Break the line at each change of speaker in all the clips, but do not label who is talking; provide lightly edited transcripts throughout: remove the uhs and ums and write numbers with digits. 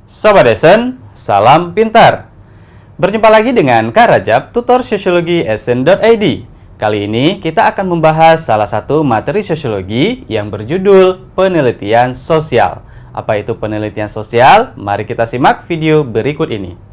Sobat Esen, salam pintar. Berjumpa lagi dengan Kak Rajab, tutor sosiologi esen.id. Kali ini kita akan membahas salah satu materi sosiologi yang berjudul penelitian sosial. Apa itu penelitian sosial? Mari kita simak video berikut ini.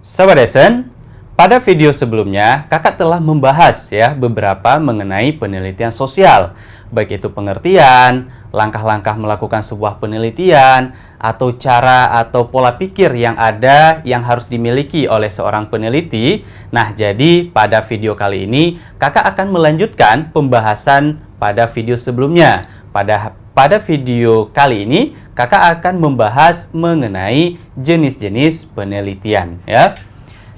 Sobat Esen, pada video sebelumnya kakak telah membahas beberapa mengenai penelitian sosial, baik itu pengertian, langkah-langkah melakukan sebuah penelitian, atau cara atau pola pikir yang ada yang harus dimiliki oleh seorang peneliti. Nah, jadi pada video kali ini kakak akan melanjutkan pembahasan pada video sebelumnya. Pada video kali ini, kakak akan membahas mengenai jenis-jenis penelitian ya.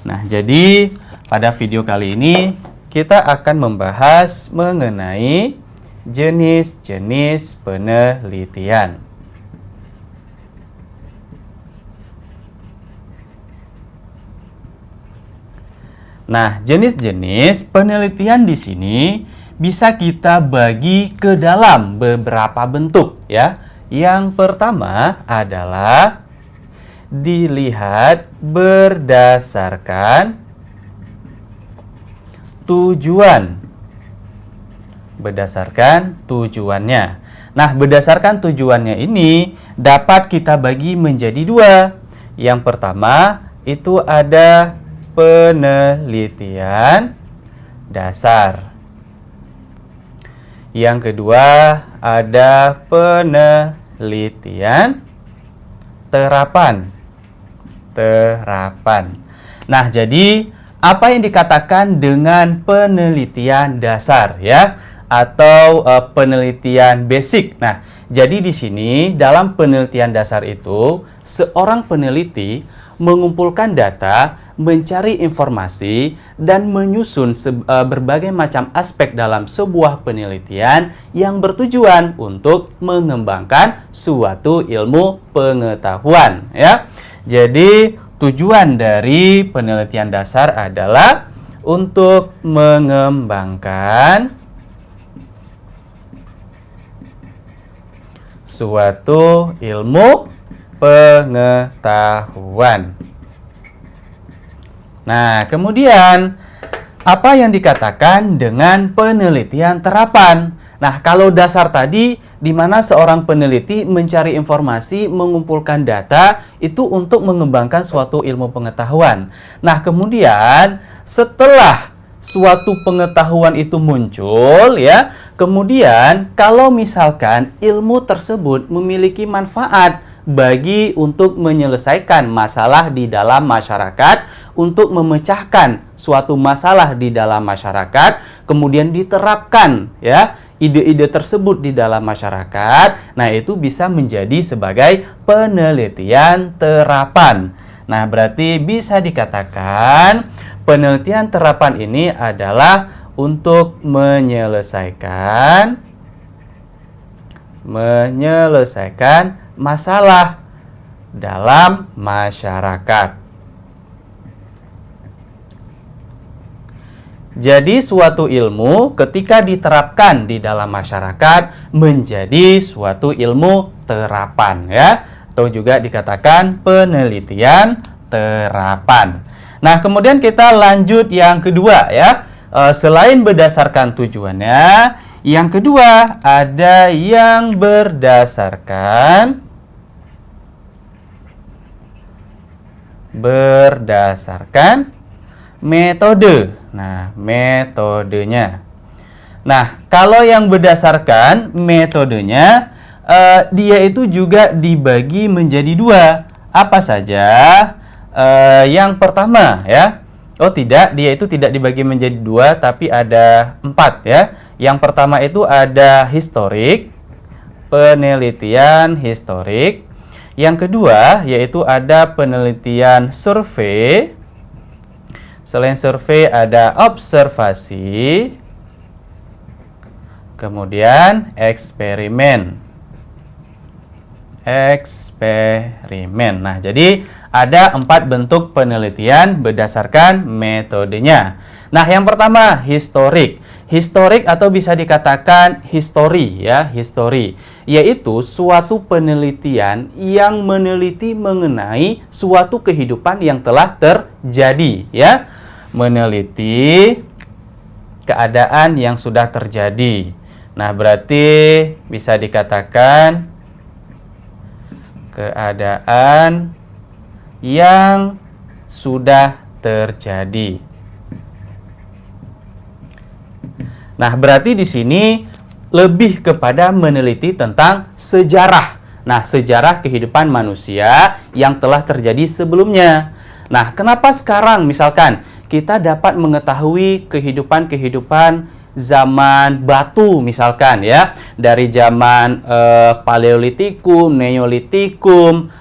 Nah, jadi pada video kali ini kita akan membahas mengenai jenis-jenis penelitian. Nah, jenis-jenis penelitian di sini bisa kita bagi ke dalam beberapa bentuk ya. Yang pertama adalah dilihat berdasarkan tujuan. Berdasarkan tujuannya. Nah, berdasarkan tujuannya ini dapat kita bagi menjadi dua. Yang pertama itu ada penelitian dasar. Yang kedua ada penelitian terapan. Nah, jadi apa yang dikatakan dengan penelitian dasar ya, atau penelitian basic. Nah, jadi di sini dalam penelitian dasar itu seorang peneliti mengumpulkan data, mencari informasi, dan menyusun berbagai macam aspek dalam sebuah penelitian yang bertujuan untuk mengembangkan suatu ilmu pengetahuan ya. Jadi tujuan dari penelitian dasar adalah untuk mengembangkan suatu ilmu pengetahuan. Nah, kemudian apa yang dikatakan dengan penelitian terapan? Nah, kalau dasar tadi di mana seorang peneliti mencari informasi, mengumpulkan data itu untuk mengembangkan suatu ilmu pengetahuan. Nah, kemudian setelah suatu pengetahuan itu muncul ya, kemudian kalau misalkan ilmu tersebut memiliki manfaat bagi untuk menyelesaikan masalah di dalam masyarakat, untuk memecahkan suatu masalah di dalam masyarakat, kemudian diterapkan ya ide-ide tersebut di dalam masyarakat, nah itu bisa menjadi sebagai penelitian terapan. Nah, berarti bisa dikatakan penelitian terapan ini adalah untuk menyelesaikan masalah dalam masyarakat. Jadi suatu ilmu ketika diterapkan di dalam masyarakat menjadi suatu ilmu terapan ya, atau juga dikatakan penelitian terapan. Nah, kemudian kita lanjut yang kedua ya. Selain berdasarkan tujuannya, yang kedua ada yang berdasarkan metode. Nah, metodenya. Nah, kalau yang berdasarkan metodenya, dia itu juga dibagi menjadi dua. Apa saja? Yang pertama ya. Oh tidak, dia itu tidak dibagi menjadi dua, tapi ada 4 ya. Yang pertama itu ada historik, penelitian historik. Yang kedua yaitu ada penelitian survei. Selain survei ada observasi, kemudian eksperimen. eksperimen. Nah, jadi ada 4 bentuk penelitian berdasarkan metodenya. Nah, yang pertama, historik. Historik atau bisa dikatakan histori ya, histori, yaitu suatu penelitian yang meneliti mengenai suatu kehidupan yang telah terjadi ya. Meneliti keadaan yang sudah terjadi. Nah, berarti bisa dikatakan keadaan yang sudah terjadi. Nah, berarti di sini lebih kepada meneliti tentang sejarah. Nah, sejarah kehidupan manusia yang telah terjadi sebelumnya. Nah, kenapa sekarang misalkan kita dapat mengetahui kehidupan-kehidupan zaman batu misalkan ya, dari zaman Paleolitikum, Neolitikum,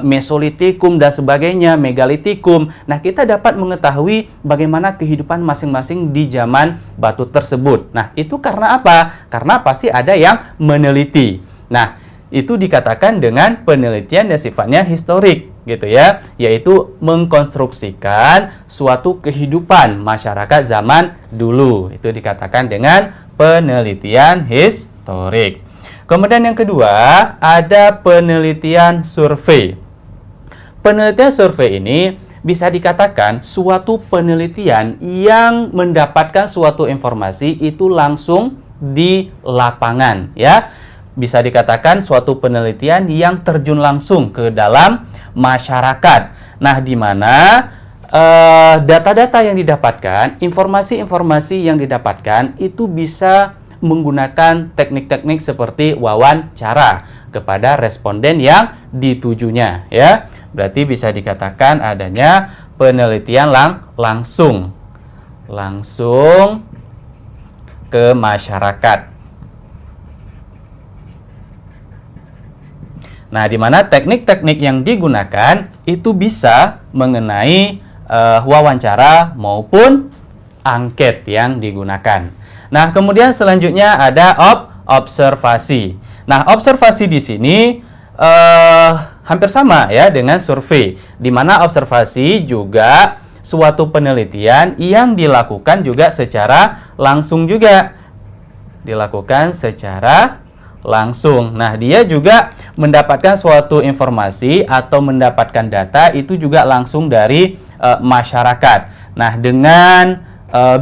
Mesolitikum dan sebagainya, Megalitikum. Nah, kita dapat mengetahui bagaimana kehidupan masing-masing di zaman batu tersebut. Nah, itu karena apa? Karena pasti ada yang meneliti. Nah, itu dikatakan dengan penelitian yang sifatnya historik gitu ya, yaitu mengkonstruksikan suatu kehidupan masyarakat zaman dulu. Itu dikatakan dengan penelitian historik. Kemudian yang kedua, ada penelitian survei. Penelitian survei ini bisa dikatakan suatu penelitian yang mendapatkan suatu informasi itu langsung di lapangan ya. Bisa dikatakan suatu penelitian yang terjun langsung ke dalam masyarakat. Nah, di mana data-data yang didapatkan, informasi-informasi yang didapatkan itu bisa menggunakan teknik-teknik seperti wawancara kepada responden yang ditujunya ya. Berarti bisa dikatakan adanya penelitian langsung ke masyarakat. Nah, di mana teknik-teknik yang digunakan itu bisa mengenai wawancara maupun angket yang digunakan. Nah, kemudian selanjutnya ada observasi. Nah, observasi di sini hampir sama ya dengan survei, di mana observasi juga suatu penelitian yang dilakukan juga secara langsung juga. Dilakukan secara langsung. Nah, dia juga mendapatkan suatu informasi atau mendapatkan data itu juga langsung dari masyarakat. Nah, dengan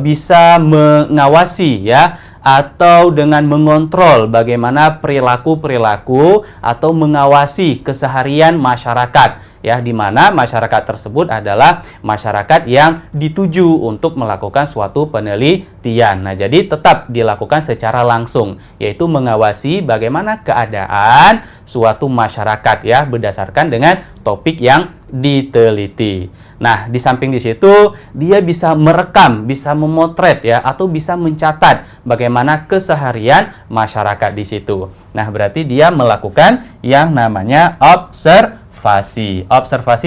bisa mengawasi ya, atau dengan mengontrol bagaimana perilaku-perilaku atau mengawasi keseharian masyarakat ya, di mana masyarakat tersebut adalah masyarakat yang dituju untuk melakukan suatu penelitian. Nah, jadi tetap dilakukan secara langsung, yaitu mengawasi bagaimana keadaan suatu masyarakat ya berdasarkan dengan topik yang diteliti. Nah, di samping di situ dia bisa merekam, bisa memotret ya, atau bisa mencatat bagaimana keseharian masyarakat di situ. Nah, berarti dia melakukan yang namanya observasi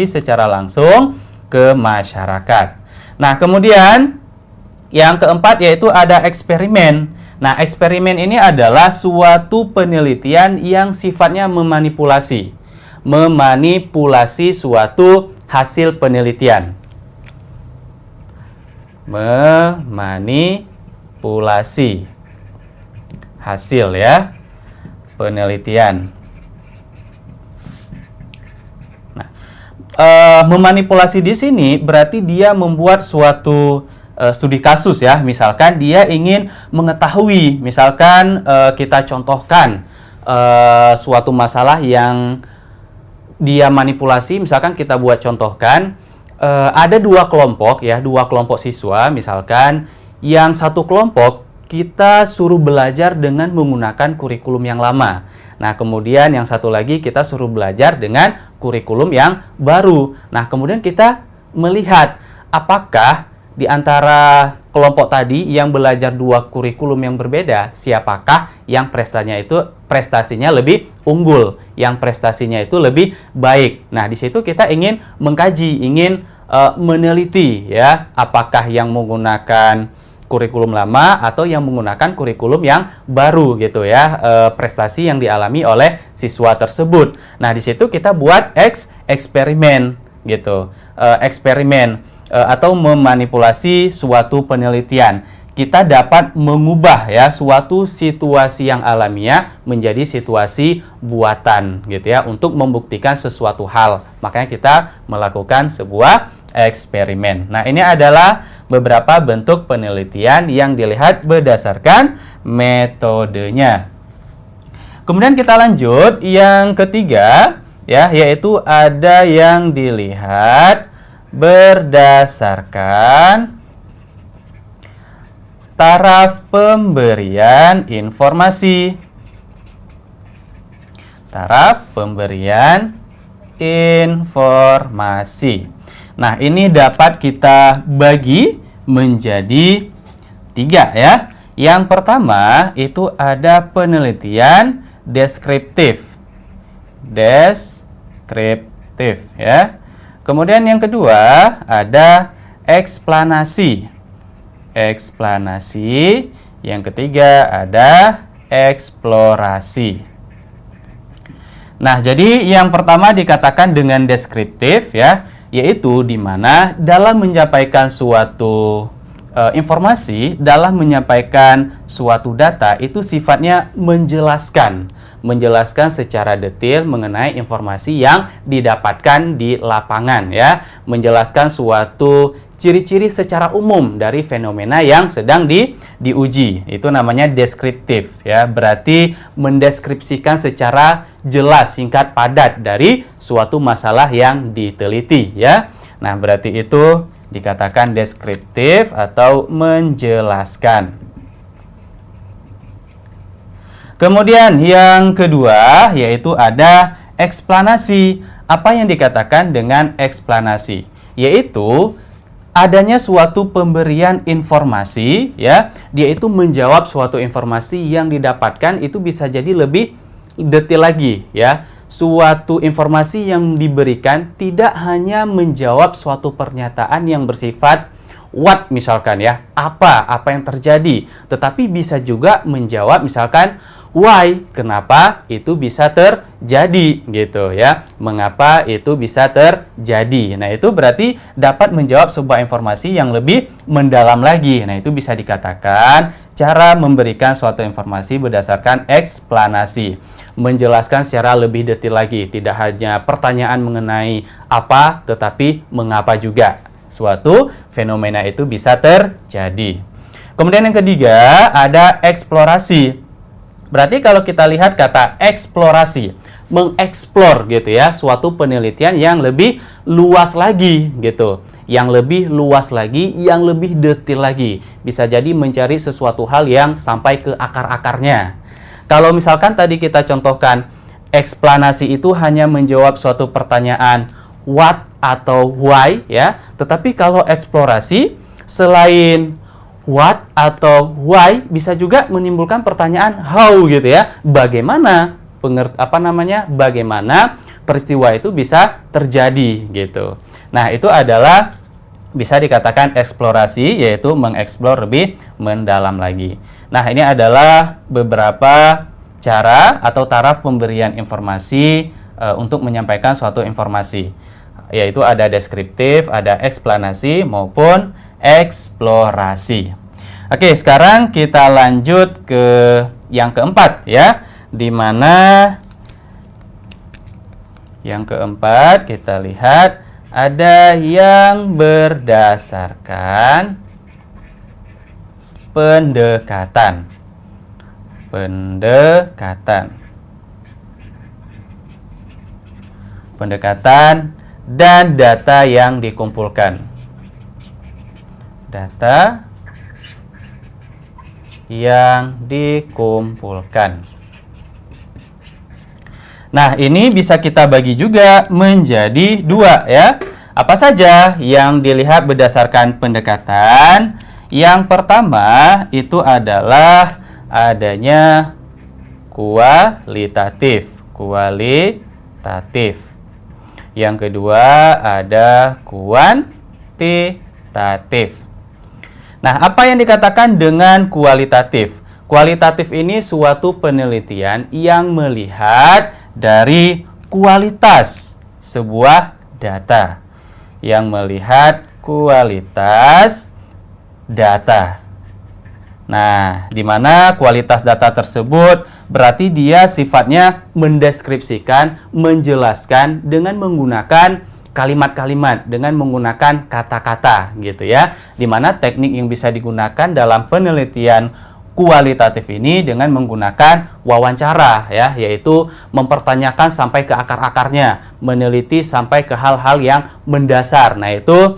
secara langsung ke masyarakat. Nah, kemudian yang keempat yaitu ada eksperimen. Nah, eksperimen ini adalah suatu penelitian yang sifatnya memanipulasi suatu hasil penelitian. Memanipulasi hasil ya penelitian. Nah, memanipulasi di sini berarti dia membuat suatu studi kasus ya. Misalkan dia ingin mengetahui, misalkan kita contohkan suatu masalah yang dia manipulasi, misalkan kita buat contohkan ada dua kelompok siswa, misalkan yang satu kelompok kita suruh belajar dengan menggunakan kurikulum yang lama. Nah, kemudian yang satu lagi kita suruh belajar dengan kurikulum yang baru. Nah, kemudian kita melihat apakah di antara kelompok tadi yang belajar dua kurikulum yang berbeda, siapakah yang prestasinya lebih unggul, yang prestasinya itu lebih baik. Nah, di situ kita ingin mengkaji, ingin meneliti ya, apakah yang menggunakan kurikulum lama atau yang menggunakan kurikulum yang baru gitu ya, prestasi yang dialami oleh siswa tersebut. Nah, di situ kita buat eksperimen gitu, atau memanipulasi suatu penelitian. Kita dapat mengubah ya suatu situasi yang alamiah menjadi situasi buatan gitu ya untuk membuktikan sesuatu hal. Makanya kita melakukan sebuah eksperimen. Nah, ini adalah beberapa bentuk penelitian yang dilihat berdasarkan metodenya. Kemudian kita lanjut yang ketiga ya, yaitu ada yang dilihat berdasarkan taraf pemberian informasi. Taraf pemberian informasi. Nah, ini dapat kita bagi menjadi 3 ya. Yang pertama itu ada penelitian deskriptif. Deskriptif ya. Kemudian yang kedua ada eksplanasi. Eksplanasi. Yang ketiga ada eksplorasi. Nah, jadi yang pertama dikatakan dengan deskriptif ya, yaitu di mana dalam menyampaikan suatu informasi, dalam menyampaikan suatu data itu sifatnya menjelaskan secara detail mengenai informasi yang didapatkan di lapangan ya, menjelaskan suatu ciri-ciri secara umum dari fenomena yang sedang diuji. Itu namanya deskriptif ya, berarti mendeskripsikan secara jelas, singkat, padat dari suatu masalah yang diteliti ya. Nah, berarti itu dikatakan deskriptif atau menjelaskan. Kemudian yang kedua yaitu ada eksplanasi. Apa yang dikatakan dengan eksplanasi? Yaitu adanya suatu pemberian informasi ya, dia itu menjawab suatu informasi yang didapatkan itu bisa jadi lebih detail lagi ya. Suatu informasi yang diberikan tidak hanya menjawab suatu pernyataan yang bersifat what misalkan ya, apa yang terjadi, tetapi bisa juga menjawab misalkan why, kenapa itu bisa terjadi gitu ya, mengapa itu bisa terjadi. Nah, itu berarti dapat menjawab sebuah informasi yang lebih mendalam lagi. Nah, itu bisa dikatakan cara memberikan suatu informasi berdasarkan eksplanasi, menjelaskan secara lebih detail lagi, tidak hanya pertanyaan mengenai apa tetapi mengapa juga suatu fenomena itu bisa terjadi. Kemudian yang ketiga ada eksplorasi. Berarti kalau kita lihat kata eksplorasi, mengeksplor gitu ya, suatu penelitian yang lebih luas lagi gitu. Yang lebih luas lagi, yang lebih detail lagi. Bisa jadi mencari sesuatu hal yang sampai ke akar-akarnya. Kalau misalkan tadi kita contohkan, eksplanasi itu hanya menjawab suatu pertanyaan what atau why ya. Tetapi kalau eksplorasi selain what atau why bisa juga menimbulkan pertanyaan how gitu ya. Bagaimana bagaimana peristiwa itu bisa terjadi gitu. Nah, itu adalah bisa dikatakan eksplorasi, yaitu mengeksplor lebih mendalam lagi. Nah, ini adalah beberapa cara atau taraf pemberian informasi untuk menyampaikan suatu informasi. Yaitu ada deskriptif, ada eksplanasi maupun eksplorasi. Oke, sekarang kita lanjut ke yang keempat ya, di mana yang keempat kita lihat ada yang berdasarkan pendekatan. Pendekatan dan data yang dikumpulkan. Data yang dikumpulkan. Nah, ini bisa kita bagi juga menjadi dua ya. Apa saja yang dilihat berdasarkan pendekatan? Yang pertama itu adalah adanya kualitatif. Yang kedua ada kuantitatif. Nah, apa yang dikatakan dengan kualitatif? Kualitatif ini suatu penelitian yang melihat dari kualitas sebuah data. Yang melihat kualitas data. Nah, di mana kualitas data tersebut berarti dia sifatnya mendeskripsikan, menjelaskan dengan menggunakan kalimat-kalimat, dengan menggunakan kata-kata gitu ya. Di mana teknik yang bisa digunakan dalam penelitian kualitatif ini dengan menggunakan wawancara ya, yaitu mempertanyakan sampai ke akar-akarnya, meneliti sampai ke hal-hal yang mendasar. Nah, itu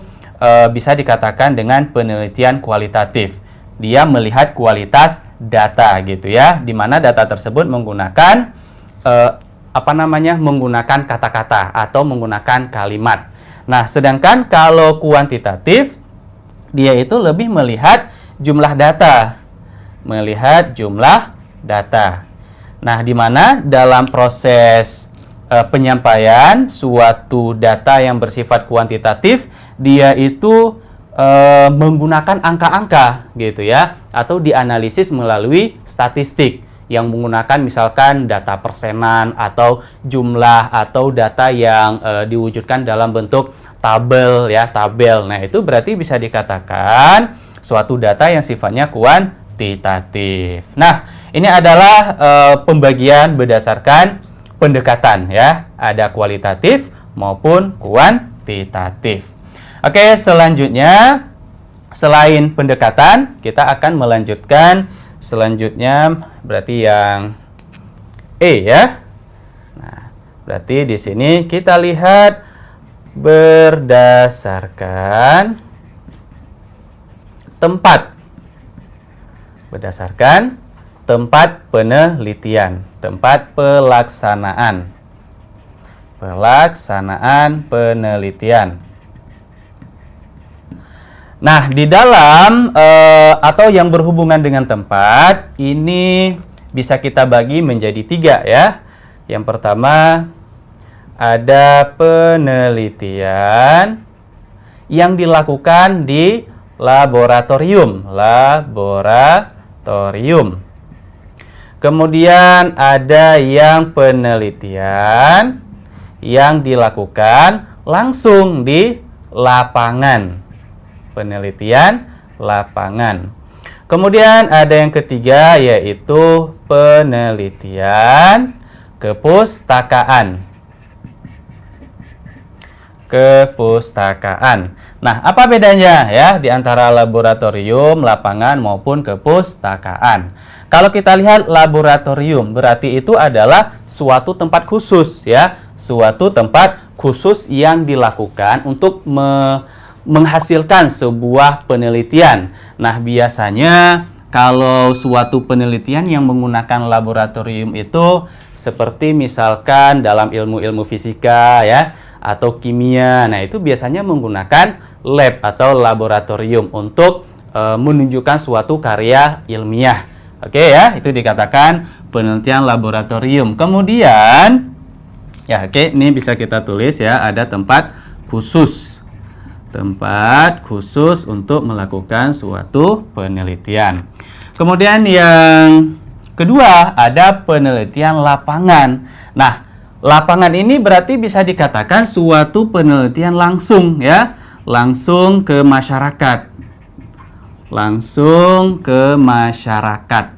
bisa dikatakan dengan penelitian kualitatif. Dia melihat kualitas data gitu ya, di mana data tersebut menggunakan menggunakan kata-kata atau menggunakan kalimat. Nah, sedangkan kalau kuantitatif dia itu lebih melihat jumlah data. Melihat jumlah data. Nah, di mana dalam proses penyampaian suatu data yang bersifat kuantitatif, dia itu menggunakan angka-angka gitu ya, atau dianalisis melalui statistik yang menggunakan misalkan data persenan atau jumlah atau data yang diwujudkan dalam bentuk tabel ya, tabel. Nah, itu berarti bisa dikatakan suatu data yang sifatnya kuantitatif. Nah, ini adalah pembagian berdasarkan pendekatan ya, ada kualitatif maupun kuantitatif. Oke, selanjutnya selain pendekatan, kita akan melanjutkan selanjutnya berarti yang E ya. Nah, berarti di sini kita lihat berdasarkan tempat. Berdasarkan tempat penelitian, tempat pelaksanaan. Pelaksanaan penelitian. Nah, di dalam atau yang berhubungan dengan tempat, ini bisa kita bagi menjadi 3 ya. Yang pertama, ada penelitian yang dilakukan di laboratorium. Laboratorium. Kemudian ada yang penelitian yang dilakukan langsung di lapangan. Penelitian lapangan. Kemudian ada yang ketiga yaitu penelitian kepustakaan. Kepustakaan. Nah, apa bedanya ya di antara laboratorium, lapangan maupun kepustakaan? Kalau kita lihat laboratorium berarti itu adalah suatu tempat khusus ya, suatu tempat khusus yang dilakukan untuk menghasilkan sebuah penelitian. Nah, biasanya kalau suatu penelitian yang menggunakan laboratorium itu seperti misalkan dalam ilmu-ilmu fisika ya atau kimia. Nah, itu biasanya menggunakan lab atau laboratorium untuk menunjukkan suatu karya ilmiah. Oke ya, itu dikatakan penelitian laboratorium. Kemudian ya, ini bisa kita tulis ya, ada tempat khusus. Tempat khusus untuk melakukan suatu penelitian. Kemudian yang kedua ada penelitian lapangan. Nah, lapangan ini berarti bisa dikatakan suatu penelitian langsung ya, langsung ke masyarakat. Langsung ke masyarakat.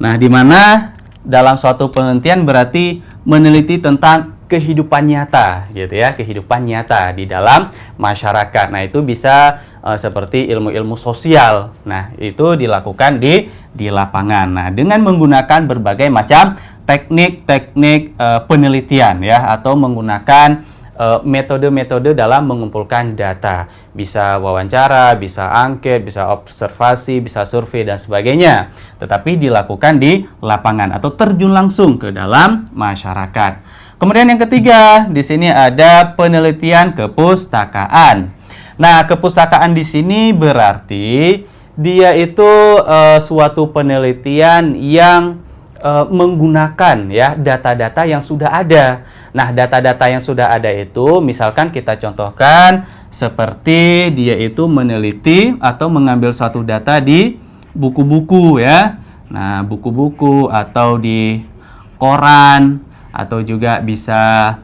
Nah, di mana dalam suatu penelitian berarti meneliti tentang kehidupan nyata gitu ya, kehidupan nyata di dalam masyarakat. Nah, itu bisa seperti ilmu-ilmu sosial. Nah, itu dilakukan di lapangan. Nah, dengan menggunakan berbagai macam teknik-teknik penelitian ya, atau menggunakan metode-metode dalam mengumpulkan data. Bisa wawancara, bisa angket, bisa observasi, bisa survei dan sebagainya. Tetapi dilakukan di lapangan atau terjun langsung ke dalam masyarakat. Kemudian yang ketiga, di sini ada penelitian kepustakaan. Nah, kepustakaan di sini berarti dia itu suatu penelitian yang menggunakan ya data-data yang sudah ada. Nah, data-data yang sudah ada itu misalkan kita contohkan Seperti dia itu meneliti atau mengambil suatu data di buku-buku ya. Nah, buku-buku atau di koran atau juga bisa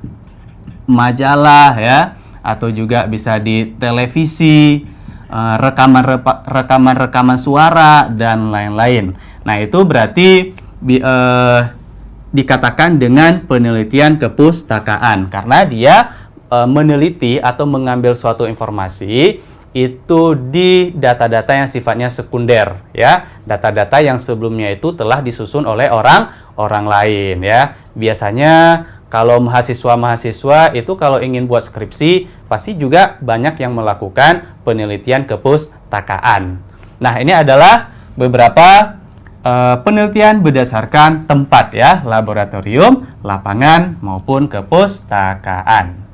majalah ya, atau juga bisa di televisi, rekaman suara dan lain-lain. Nah, itu berarti dikatakan dengan penelitian kepustakaan karena dia meneliti atau mengambil suatu informasi itu di data-data yang sifatnya sekunder ya, data-data yang sebelumnya itu telah disusun oleh orang lain ya. Biasanya kalau mahasiswa itu kalau ingin buat skripsi pasti juga banyak yang melakukan penelitian kepustakaan. Nah, ini adalah beberapa penelitian berdasarkan tempat ya, laboratorium, lapangan maupun kepustakaan.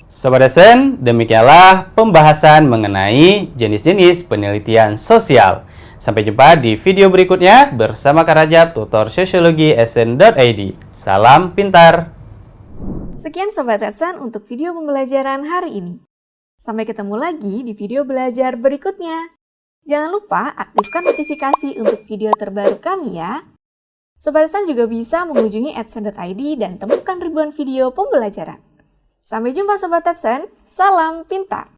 Sobat dosen, demikianlah pembahasan mengenai jenis-jenis penelitian sosial. Sampai jumpa di video berikutnya bersama Kak Rajab, tutor sosiologi sn.id. Salam pintar!
Sekian Sobat Edson untuk video pembelajaran hari ini. Sampai ketemu lagi di video belajar berikutnya. Jangan lupa aktifkan notifikasi untuk video terbaru kami ya. Sobat Edson juga bisa mengunjungi edson.id dan temukan ribuan video pembelajaran. Sampai jumpa Sobat Edson, salam pintar!